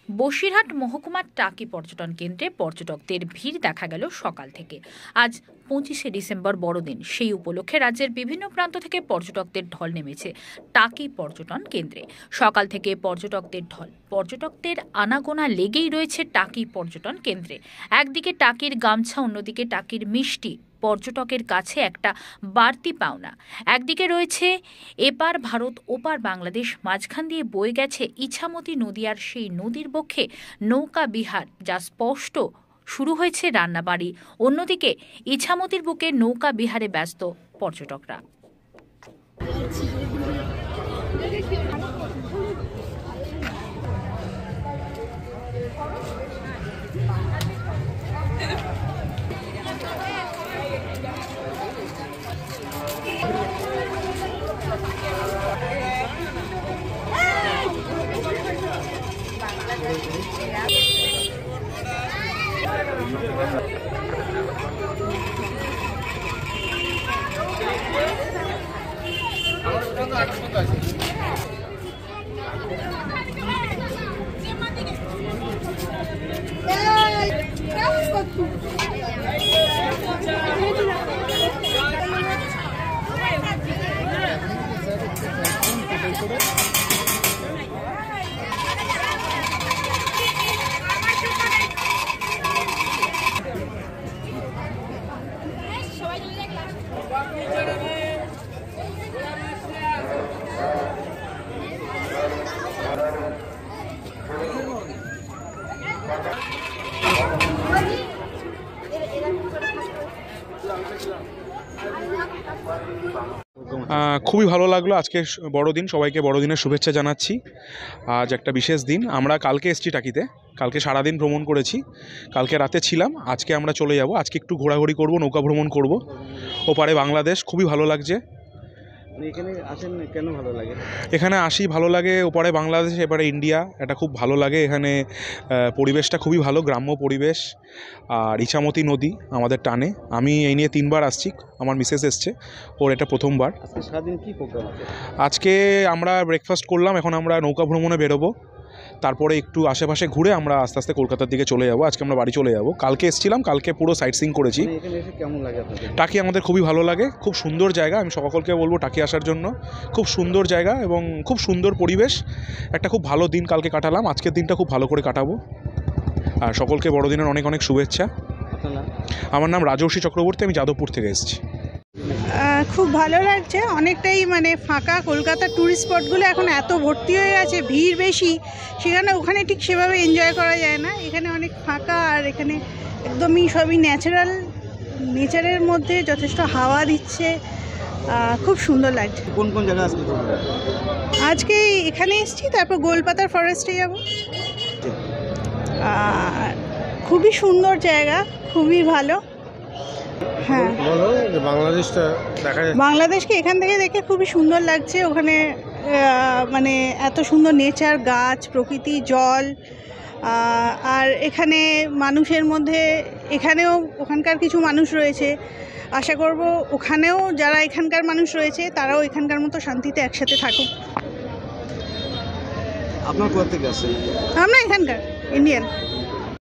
বসিরহাট মহকুমার টাকি পর্যটন কেন্দ্রে পর্যটকদের ভিড় দেখা গেল সকাল থেকে। আজ 25শে ডিসেম্বর বড়দিন, সেই উপলক্ষে রাজ্যের বিভিন্ন প্রান্ত থেকে পর্যটকদের ঢল নেমেছে টাকি পর্যটন কেন্দ্রে। সকাল থেকে পর্যটকদের ঢল, পর্যটকদের আনাগোনা লেগেই রয়েছে টাকি পর্যটন কেন্দ্রে। একদিকে টাকির গামছা, অন্যদিকে টাকির মিষ্টি পর্যটকের কাছে একটা বাড়তি পাওনা। একদিকে রয়েছে এপার ভারত ওপার বাংলাদেশ, মাঝখান দিয়ে বয়ে গেছে ইছামতি নদী, আর সেই নদীর বক্ষে নৌকা বিহার, যা স্পষ্ট শুরু হয়েছে রান্নাবাড়ি। অন্যদিকে ইছামতির বুকে নৌকা বিহারে ব্যস্ত পর্যটকরা। খুবই ভালো লাগলো। আজকে বড়দিন, সবাইকে বড়দিনের শুভেচ্ছা জানাচ্ছি। আজ একটা বিশেষ দিন। আমরা কালকে এসেছি টাকিতে, কালকে সারাদিন ভ্রমণ করেছি, কালকে রাতে ছিলাম, আজকে আমরা চলে যাব। আজকে একটু ঘোরাঘুরি করব, নৌকা ভ্রমণ করব ওপারে বাংলাদেশ। খুবই ভালো লাগছে। এখানে আসেন কেন ভালো লাগে? এখানে আসি ভালো লাগে, ওপারে বাংলাদেশ এবারে ইন্ডিয়া, এটা খুব ভালো লাগে। এখানে পরিবেশটা খুবই ভালো, গ্রাম্য পরিবেশ, আর ইছামতি নদী আমাদের টানে। আমি এই নিয়ে 3বার আসছি, আমার মিসেস এসছে, ওর এটা প্রথমবার। আজকে সারাদিন কি প্রোগ্রাম আছে? আজকে আমরা ব্রেকফাস্ট করলাম, এখন আমরা নৌকা ভ্রমণে বেরোবো, তারপরে একটু আশেপাশে ঘুরে আমরা আস্তে আস্তে কলকাতার দিকে চলে যাব। আজকে আমরা বাড়ি চলে যাব। কালকে এসেছিলাম, কালকে পুরো সাইট সিইং করেছি। এখানে এসে কেমন লাগে আপনাদের? টাকি আমাদের খুবই ভালো লাগে, খুব সুন্দর জায়গা। আমি সকলকে বলবো টাকি আসার জন্য। খুব সুন্দর জায়গা এবং খুব সুন্দর পরিবেশ। একটা খুব ভালো দিন কালকে কাটালাম, আজকের দিনটা খুব ভালো করে কাটাবো। আর সকলকে বড়দিনের অনেক অনেক শুভেচ্ছা। আমার নাম রাজর্ষি চক্রবর্তী, আমি যাদবপুর থেকে এসেছি। খুব ভালো লাগছে, অনেকটাই ফাঁকা। কলকাতার ট্যুরিস্ট স্পটগুলো এখন এত ভর্তি হয়ে গেছে, ভিড় বেশি, সেখানে ওখানে ঠিক সেভাবে এনজয় করা যায় না। এখানে অনেক ফাঁকা, আর এখানে একদমই সবই ন্যাচারাল, নেচারের মধ্যে যথেষ্ট হাওয়া দিচ্ছে, খুব সুন্দর লাগছে। কোন কোন জায়গা আসতে? আজকে এখানে এসেছি, তারপর গোলপাতার ফরেস্টে যাব। খুবই সুন্দর জায়গা, খুবই ভালো। হ্যাঁ, বাংলাদেশকে এখান থেকে দেখে খুবই সুন্দর লাগছে। ওখানে এত সুন্দর নেচার, গাছ, প্রকৃতি, জল, আর এখানে মানুষের মধ্যে, এখানেও ওখানকার কিছু মানুষ রয়েছে। আশা করব ওখানেও যারা এখানকার মানুষ রয়েছে তারাও এখানকার মতো শান্তিতে একসাথে থাকুক। আপনার কোথা থেকে আসেন? আমরা এখানকার ইন্ডিয়ান।